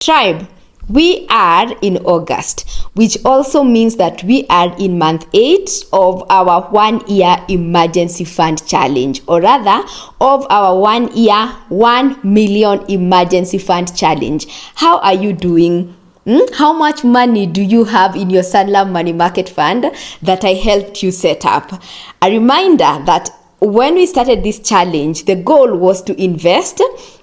Tribe, we are in August, which also means that we are in month 8 of our 1 year emergency fund challenge, or rather of our 1 year 1 million emergency fund challenge. How are you doing? How much money do you have in your Sanlam Money Market Fund that I helped you set up? A reminder that when we started this challenge, the goal was to invest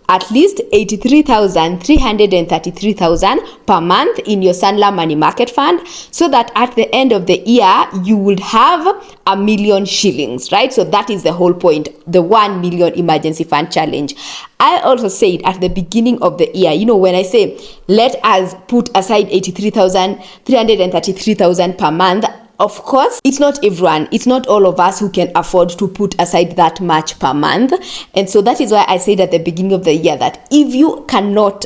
at least 83,333,000 per month in your Sanlam Money Market Fund, so that at the end of the year you would have 1 million shillings, right? So that is the whole point, the 1 million emergency fund challenge. I also said at the beginning of the year, when I say let us put aside 83,333,000 per month, of course, it's not everyone, it's not all of us who can afford to put aside that much per month. And so that is why I said at the beginning of the year that if you cannot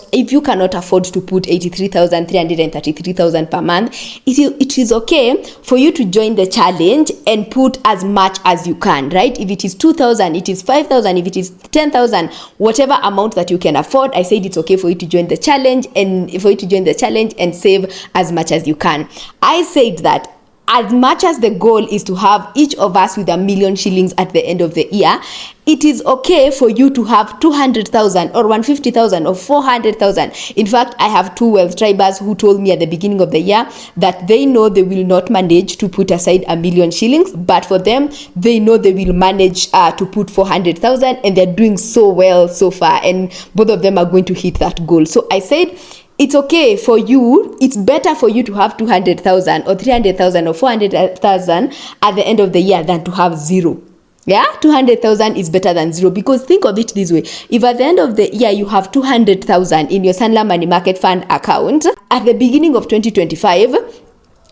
afford to put 83,333,000 per month, it is okay for you to join the challenge and put as much as you can, right? If it is 2,000, it is 5,000, if it is 10,000, whatever amount that you can afford, I said it's okay for you to join the challenge and save as much as you can. I said that as much as the goal is to have each of us with 1 million shillings at the end of the year, it is okay for you to have 200,000 or 150,000 or 400,000. In fact, I have 2 wealth tribers who told me at the beginning of the year that they know they will not manage to put aside 1 million shillings, but for them, they know they will manage to put 400,000, and they're doing so well so far, and both of them are going to hit that goal. So I said, it's okay for you, it's better for you to have 200,000 or 300,000 or 400,000 at the end of the year than to have zero. Yeah, 200,000 is better than zero, because think of it this way. If at the end of the year you have 200,000 in your Sanlam Money Market Fund account, at the beginning of 2025,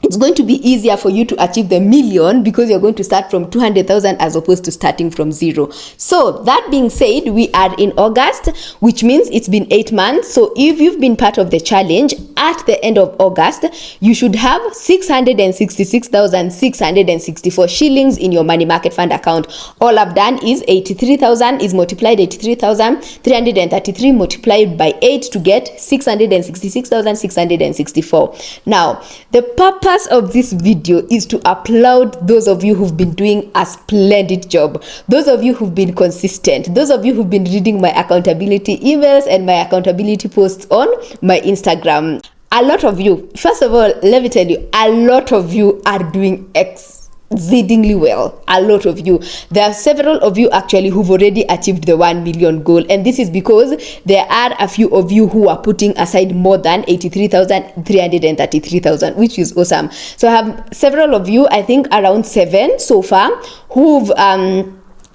it's going to be easier for you to achieve the million because you're going to start from 200,000 as opposed to starting from zero. So that being said, we are in August, which means it's been 8 months. So if you've been part of the challenge, at the end of August, you should have 666,664 shillings in your money market fund account. All I've done is 83,000 is multiplied 83,333 multiplied by 8 to get 666,664. Now, the purpose of this video is to applaud those of you who've been doing a splendid job, those of you who've been consistent, those of you who've been reading my accountability emails and my accountability posts on my Instagram. A lot of you, first of all, let me tell you, a lot of you are doing exceedingly well. A lot of you. There are several of you actually who've already achieved the 1 million goal, and this is because there are a few of you who are putting aside more than 83,333,000, which is awesome. So I have several of you, I think around 7 so far, who've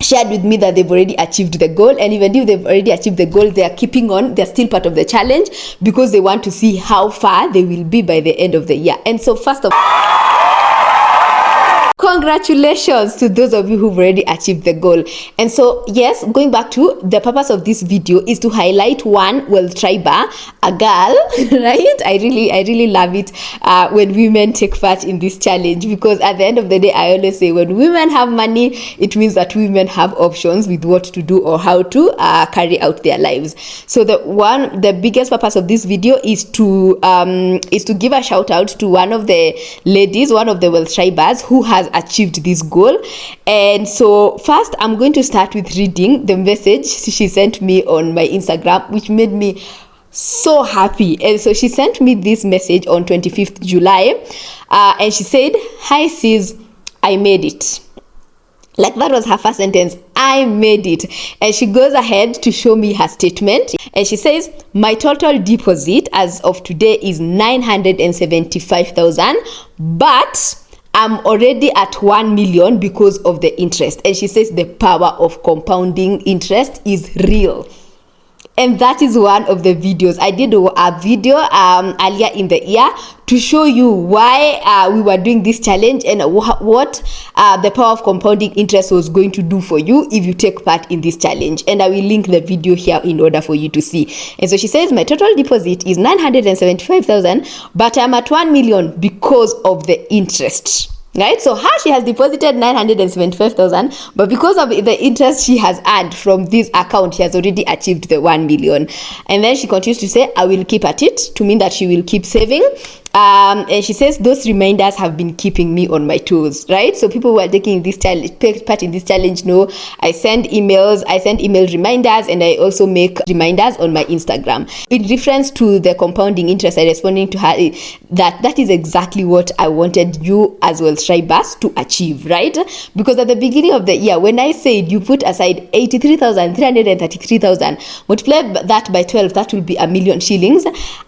shared with me that they've already achieved the goal, and even if they've already achieved the goal, they are keeping on, they're still part of the challenge because they want to see how far they will be by the end of the year. And so first of all, congratulations to those of you who've already achieved the goal. And so, yes, going back to the purpose of this video is to highlight one wealth triber, a girl, right? I really love it when women take part in this challenge, because at the end of the day, I always say when women have money, it means that women have options with what to do or how to carry out their lives. So the biggest purpose of this video is to give a shout out to one of the ladies, one of the wealth tribers who has achieved this goal. And so first I'm going to start with reading the message she sent me on my Instagram, which made me so happy. And so she sent me this message on 25th July, and she said, "Hi sis, I made it." Like, that was her first sentence, I made it. And she goes ahead to show me her statement, and she says, "My total deposit as of today is 975,000, but I'm already at 1 million because of the interest." And she says the power of compounding interest is real. And that is one of the videos. I did a video earlier in the year to show you why we were doing this challenge and what the power of compounding interest was going to do for you if you take part in this challenge. And I will link the video here in order for you to see. And so she says, "My total deposit is 975,000, but I'm at 1 million because of the interest." Right, so she has deposited 975,000, but because of the interest she has earned from this account, she has already achieved the 1 million. And then she continues to say, I will keep at it, to mean that she will keep saving. And she says those reminders have been keeping me on my toes, right? So people who are taking this challenge, take part in this challenge, know I send email reminders, and I also make reminders on my Instagram. In reference to the compounding interest, I responding to her that is exactly what I wanted you as well subscribers to achieve, right? Because at the beginning of the year, when I said you put aside 83,333,000, multiply that by 12, that will be 1 million shillings.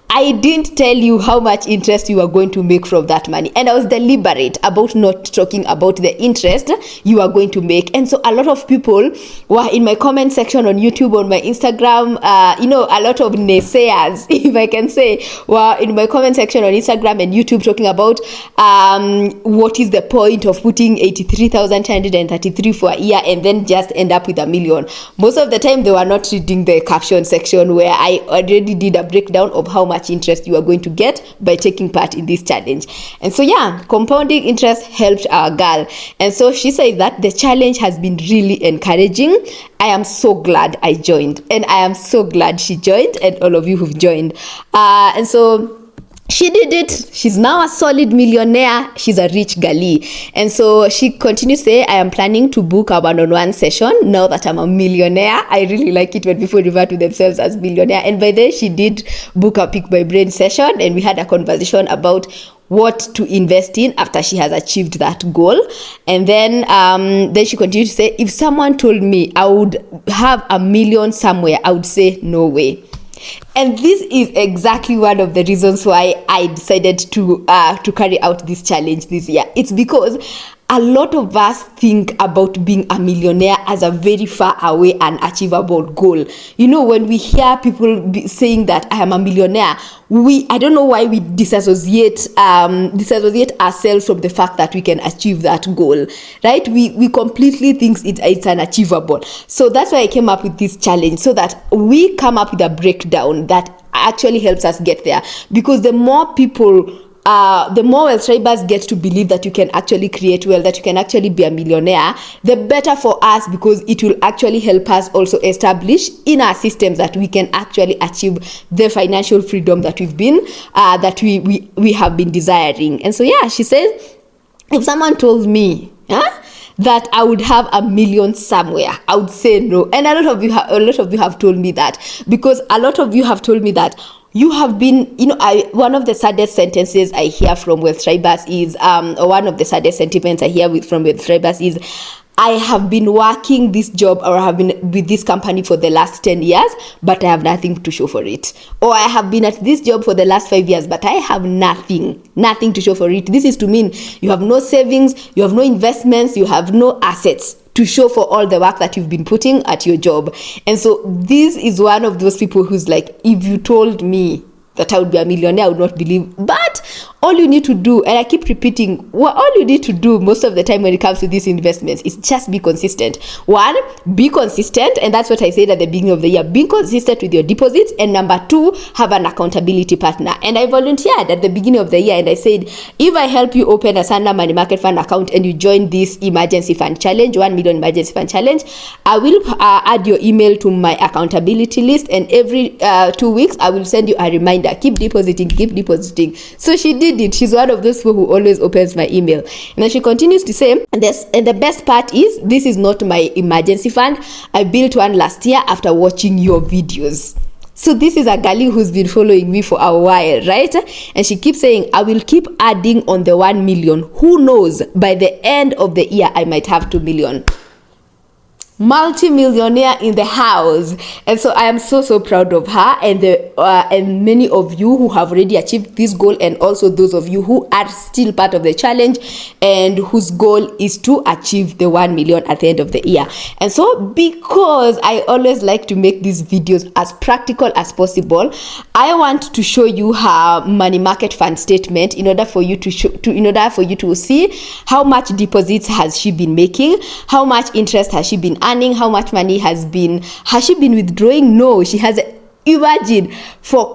I didn't tell you how much interest you are going to make from that money, and I was deliberate about not talking about the interest you are going to make. And so a lot of people were in my comment section on YouTube, on my Instagram, a lot of naysayers, if I can say, were in my comment section on Instagram and YouTube talking about what is the point of putting 83,233 for a year and then just end up with 1 million. Most of the time they were not reading the caption section, where I already did a breakdown of how much interest you are going to get by taking part in this challenge. And so compounding interest helped our girl. And so she said that the challenge has been really encouraging. I am so glad I joined, and I am so glad she joined, and all of you who've joined. And so she did it. She's now a solid millionaire. She's a rich gali. And so she continues to say, I am planning to book a one-on-one session now that I'm a millionaire. I really like it when people refer to themselves as millionaire. And by then she did book a Pick My Brain session, and we had a conversation about what to invest in after she has achieved that goal. And then she continued to say, if someone told me I would have 1 million somewhere, I would say no way. And this is exactly one of the reasons why I decided to carry out this challenge this year. It's because a lot of us think about being a millionaire as a very far away and achievable goal. When we hear people saying that I am a millionaire, I don't know why we disassociate ourselves from the fact that we can achieve that goal, right? We completely think it's unachievable. So that's why I came up with this challenge, so that we come up with a breakdown that actually helps us get there. Because the more wealth tribers get to believe that you can actually create wealth, that you can actually be a millionaire, the better for us, because it will actually help us also establish in our systems that we can actually achieve the financial freedom that we have been desiring. And so she says, if someone told me that I would have 1 million somewhere, I would say no. And a lot of you have told me that, because a lot of you have told me that you have been, one of the saddest sentences I hear from wealth tribers is, or one of the saddest sentiments I hear from wealth tribers is, I have been working this job, or I have been with this company for the last 10 years, but I have nothing to show for it. Or I have been at this job for the last 5 years, but I have nothing to show for it. This is to mean you have no savings, you have no investments, you have no assets to show for all the work that you've been putting at your job. And so this is one of those people who's like, if you told me that I would be a millionaire, I would not believe. But all you need to do, and I keep repeating, all you need to do most of the time when it comes to these investments is just be consistent. One, be consistent, and that's what I said at the beginning of the year. Be consistent with your deposits. And number 2, have an accountability partner. And I volunteered at the beginning of the year, and I said, if I help you open a Sanda Money Market Fund account and you join this emergency fund challenge, 1 million emergency fund challenge, I will add your email to my accountability list, and every 2 weeks I will send you a reminder. Keep depositing. So she did it. She's one of those people who always opens my email. And then she continues to say, and the best part is, this is not my emergency fund. I built one last year after watching your videos. So this is a girl who's been following me for a while, right? And she keeps saying, I will keep adding on the 1 million. Who knows, by the end of the year, I might have 2 million. Multi-millionaire in the house. And so I am so proud of her, and many of you who have already achieved this goal, and also those of you who are still part of the challenge and whose goal is to achieve the 1 million at the end of the year. And so, because I always like to make these videos as practical as possible, I want to show you her money market fund statement in order for you to see how much deposits has she been making, how much interest has she been earning, how much money has she been withdrawing. No, she has Imagine, for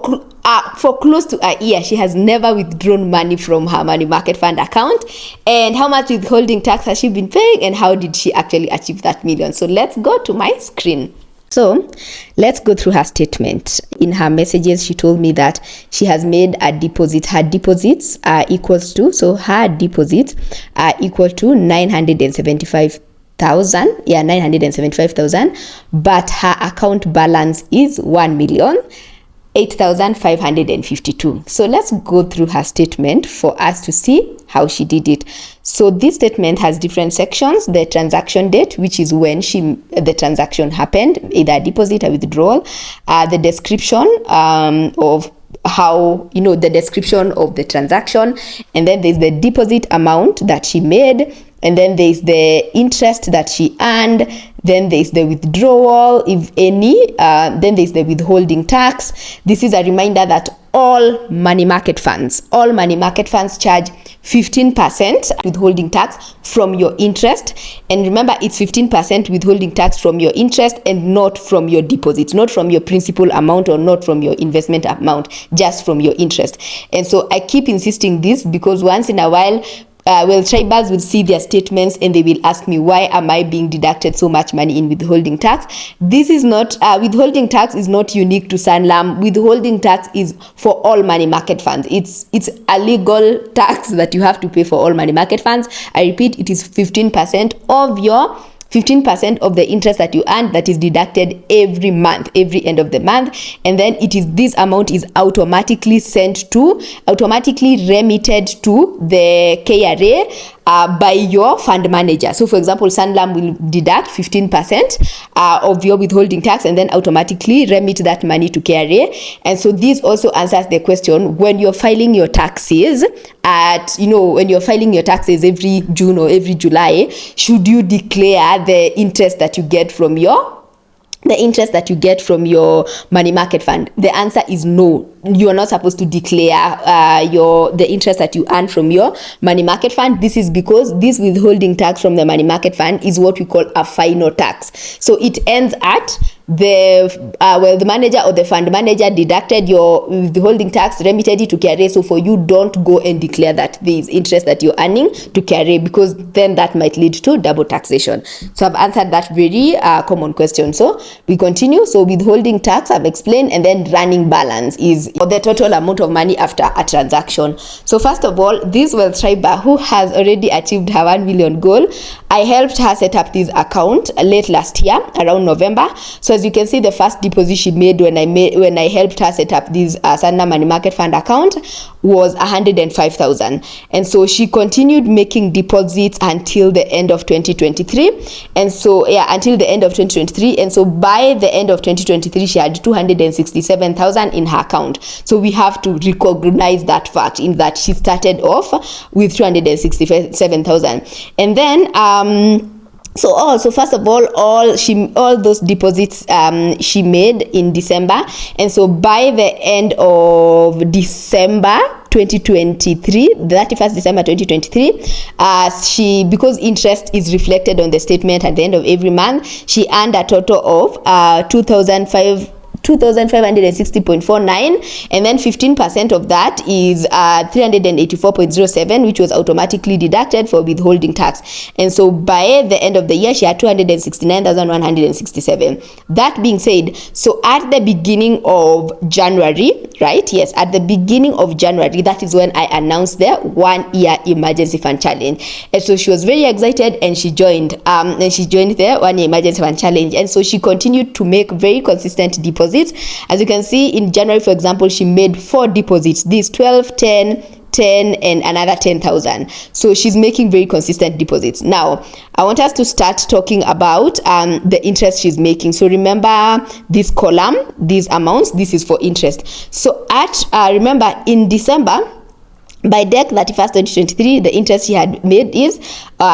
close to a year, she has never withdrawn money from her money market fund account. And how much withholding tax has she been paying, and how did she actually achieve that million? So let's go to my screen. So let's go through her statement. In her messages, she told me that she has made a deposit. Her deposits are equals to, so her deposits are equal to 975,000, but her account balance is 1,08,552. So let's go through her statement for us to see how she did it. So this statement has different sections: the transaction date, which is when the transaction happened, either a deposit or withdrawal, the description of how, the description of the transaction, and then there's the deposit amount that she made, and then there's the interest that she earned, then there's the withdrawal, if any, then there's the withholding tax. This is a reminder that all money market funds charge 15% withholding tax from your interest. And remember, it's 15% withholding tax from your interest and not from your deposits, not from your principal amount or not from your investment amount, just from your interest. And so I keep insisting this because once in a while, tribals will see their statements and they will ask me, why am I being deducted so much money in withholding tax? This is not, withholding tax is not unique to Sanlam. Withholding tax is for all money market funds. It's a legal tax that you have to pay for all money market funds. I repeat, it is 15% of the interest that you earn that is deducted every month, every end of the month. And then this amount is automatically remitted to the KRA by your fund manager. So for example, Sanlam will deduct 15% of your withholding tax and then automatically remit that money to KRA. And so this also answers the question, when you're filing your taxes every June or every July, should you declare the interest that you get from your money market fund? The answer is no. You are not supposed to declare the interest that you earn from your money market fund. This is because this withholding tax from the money market fund is what we call a final tax. So it ends at the manager or the fund manager deducted your withholding tax, remitted it to KRA. So for you, don't go and declare that there is interest that you're earning to KRA, because then that might lead to double taxation. So I've answered that very common question. So we continue. So withholding tax I've explained, and then running balance is the total amount of money after a transaction. So first of all, this wealth triber who has already achieved her 1 million goal, I helped her set up this account late last year around November. So as you can see, the first deposit she made when I helped her set up this Sanlam Money Market Fund account was 105,000. And so she continued making deposits until the end of 2023. And so until the end of 2023. And so by the end of 2023, she had 267,000 in her account. So we have to recognize that fact, in that she started off with 267,000. And then So first of all, all those deposits she made in December, and so by the end of December 2023, 31st December 2023, because interest is reflected on the statement at the end of every month, she earned a total of 2,560.49, and then 15% of that is 384.07, which was automatically deducted for withholding tax. And so by the end of the year, she had 269,167. That being said, so at the beginning of January, right? Yes, at the beginning of January, that is when I announced the 1 year emergency fund challenge. And so she was very excited, and she joined the 1 year emergency fund challenge. And so she continued to make very consistent deposits. As you can see, in January, for example, she made 4 deposits, these 12, 10, and another 10,000. So she's making very consistent deposits. Now, I want us to start talking about the interest she's making. So remember this column, these amounts, this is for interest. So remember in December, by Dec 31st, 2023, the interest she had made is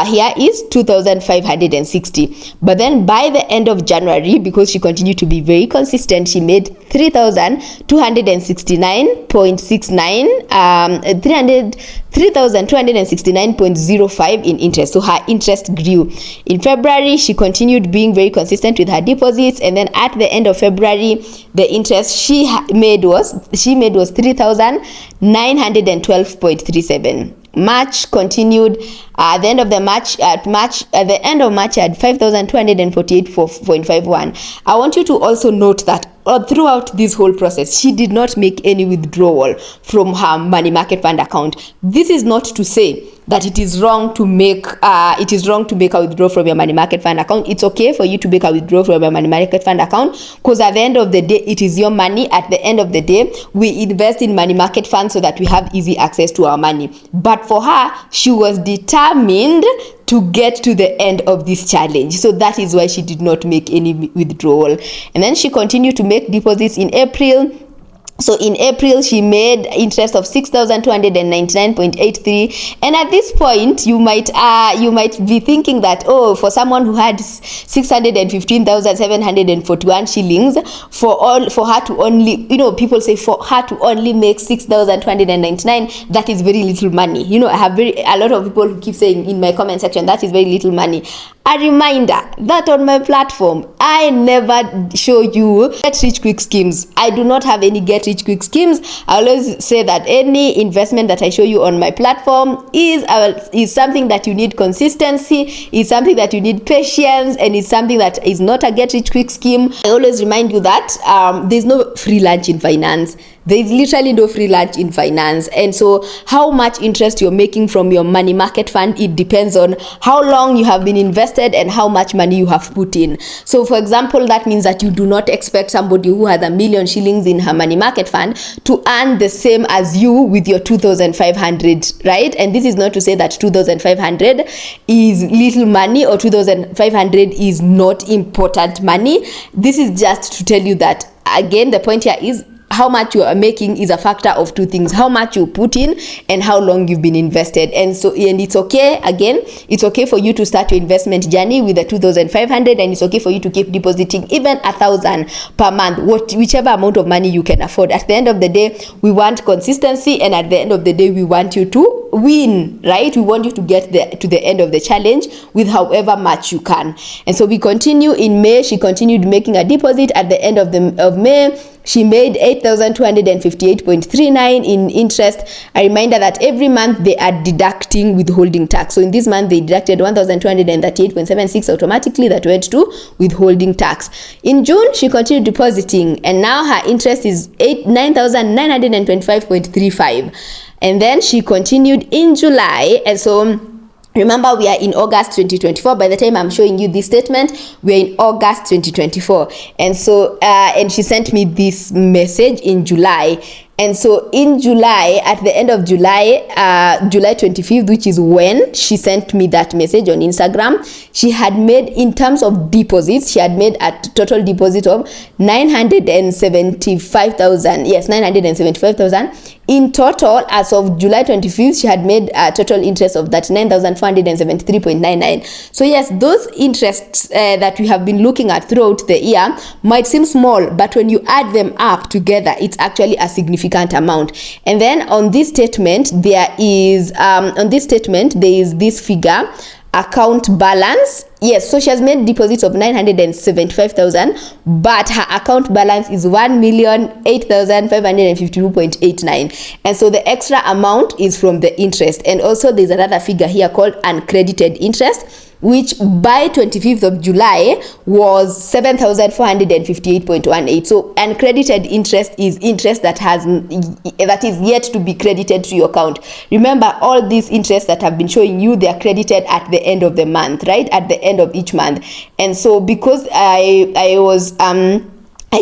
here is 2,560. But then by the end of January, because she continued to be very consistent, she made 3,269.69, 3,269.05 in interest. So her interest grew. In February, she continued being very consistent with her deposits, and then at the end of February, the interest she made was 3,912.37. March continued. At the end of March, she had 5,248.51. I want you to also note that throughout this whole process, she did not make any withdrawal from her money market fund account. This is not to say that it is wrong to make a withdrawal from your money market fund account. It's okay for you to make a withdrawal from your money market fund account, because at the end of the day, it is your money. At the end of the day, we invest in money market funds so that we have easy access to our money. But for her, she was determined to get to the end of this challenge. So that is why she did not make any withdrawal. And then she continued to make deposits in April. So in April, she made interest of 6,299.83. And at this point, you might be thinking that, oh, for someone who had 615,741 shillings, for her to only, people say for her to only make 6,299, that is very little money. I have a lot of people who keep saying in my comment section, that is very little money. A reminder that on my platform, I never show you get rich quick schemes. I do not have any get rich quick schemes. I always say that any investment that I show you on my platform is something that you need consistency, is something that you need patience, and is something that is not a get rich quick scheme. I always remind you that there's no free lunch in finance. There is literally no free lunch in finance. And so how much interest you're making from your money market fund, it depends on how long you have been invested and how much money you have put in. So for example, that means that you do not expect somebody who has 1 million shillings in her money market fund to earn the same as you with your 2,500, right? And this is not to say that 2,500 is little money or 2,500 is not important money. This is just to tell you that, again, the point here is how much you are making is a factor of two things: how much you put in and how long you've been invested. And it's okay, again, it's okay for you to start your investment journey with a 2,500, and it's okay for you to keep depositing even 1,000 per month, whichever amount of money you can afford. At the end of the day, we want consistency, and at the end of the day, we want you to win, right? We want you to get to the end of the challenge with however much you can. And so we continue. In May, she continued making a deposit. At the end of May, she made 8,258.39 in interest. A reminder that every month they are deducting withholding tax. So in this month, they deducted 1,238.76 automatically. That went to withholding tax. In June, she continued depositing, and now her interest is 9,925.35. And then she continued in July. And so remember, we are in August 2024. By the time I'm showing you this statement, we are in August 2024. And so, and she sent me this message in July. And so in July, at the end of July, July 25th, which is when she sent me that message on Instagram, she had made, in terms of deposits, she had made a total deposit of 975,000. Yes, 975,000. In total, as of July 25th, she had made a total interest of 39,473.99. So yes, those interests that we have been looking at throughout the year might seem small, but when you add them up together, it's actually a significant amount. And then on this statement, there is this figure, account balance. Yes, so she has made deposits of 975,000, but her account balance is 1,008,552.89. And so the extra amount is from the interest. And also there's another figure here called uncredited interest, which by 25th of July was 7,458.18. So uncredited interest is interest that is yet to be credited to your account. Remember, all these interests that I've been showing you, they are credited at the end of the month, right? At the end of each month. And so because I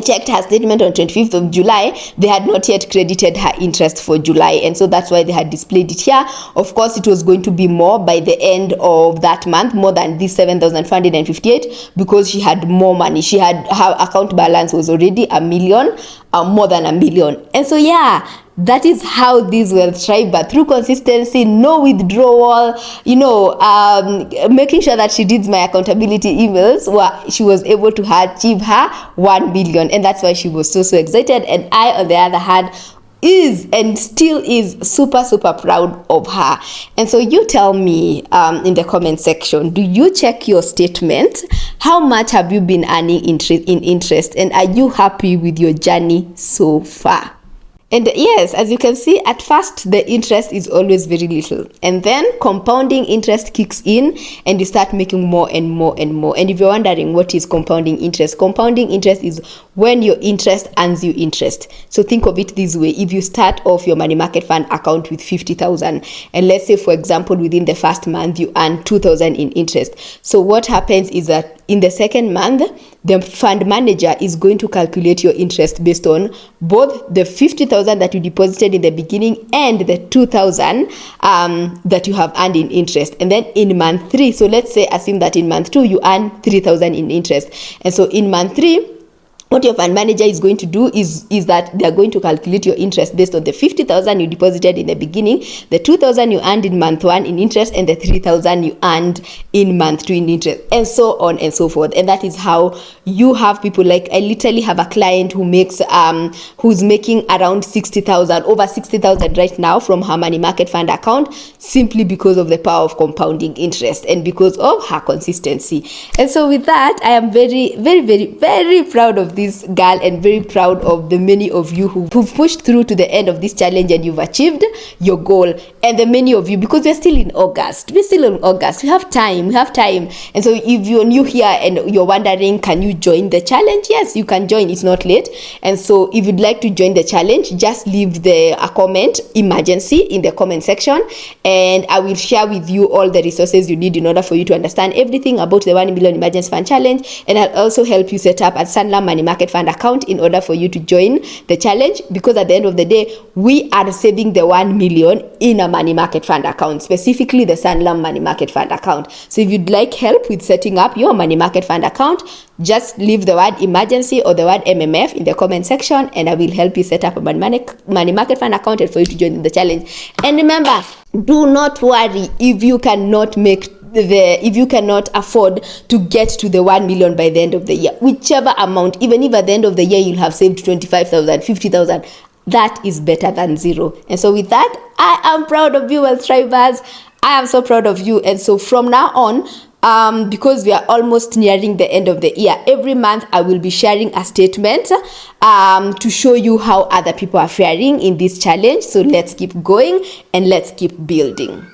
checked her statement on 25th of July, they had not yet credited her interest for July. And so that's why they had displayed it here. Of course, it was going to be more by the end of that month, more than this 7,458, because she had more money. Her account balance was already 1 million, more than 1 million. And so, yeah, That is how this wealth tribe, through consistency, no withdrawal, making sure that she did my accountability emails, she was able to achieve her 1 million. And that's why she was so excited. And I, on the other hand, is and still is super proud of her. And so you tell me in the comment section, do you check your statement? How much have you been earning in interest, and are you happy with your journey so far? And yes, as you can see, at first the interest is always very little, and then compounding interest kicks in and you start making more and more and more. And if you're wondering what is compounding interest is when your interest earns you interest. So think of it this way: if you start off your money market fund account with 50,000, and let's say, for example, within the first month you earn 2,000 in interest, so what happens is that in the second month, the fund manager is going to calculate your interest based on both the 50,000 that you deposited in the beginning and the 2,000 that you have earned in interest. And then in month 3, so let's say, assume that in month 2 you earn 3,000 in interest, and so in month 3, what your fund manager is going to do is that they are going to calculate your interest based on the 50,000 you deposited in the beginning, the 2,000 you earned in month 1 in interest, and the 3,000 you earned in month 2 in interest, and so on and so forth. And that is how you have people like, I literally have a client who makes who's making around 60,000, over 60,000 right now from her money market fund account, simply because of the power of compounding interest and because of her consistency. And so with that, I am very proud of this girl, and very proud of the many of you who've pushed through to the end of this challenge and you've achieved your goal. And the many of you, because we're still in August, we have time. And so if you're new here and you're wondering, can you join the challenge? Yes, you can join, it's not late. And so if you'd like to join the challenge, just leave a comment, emergency, in the comment section, and I will share with you all the resources you need in order for you to understand everything about the 1 million emergency fund challenge. And I'll also help you set up a Sanlam Money Market Fund account in order for you to join the challenge, because at the end of the day, we are saving the 1 million in a money market fund account, specifically the Sanlam Money Market Fund account. So if you'd like help with setting up your money market fund account, just leave the word emergency or the word MMF in the comment section, and I will help you set up a money market fund account and for you to join the challenge. And remember, do not worry if you cannot afford to get to the 1 million by the end of the year. Whichever amount, even if at the end of the year you'll have saved 25,000, 50,000, that is better than zero. And so with that, I am proud of you, wealth drivers. I am so proud of you. And so from now on, because we are almost nearing the end of the year, every month I will be sharing a statement to show you how other people are faring in this challenge. So let's keep going and let's keep building.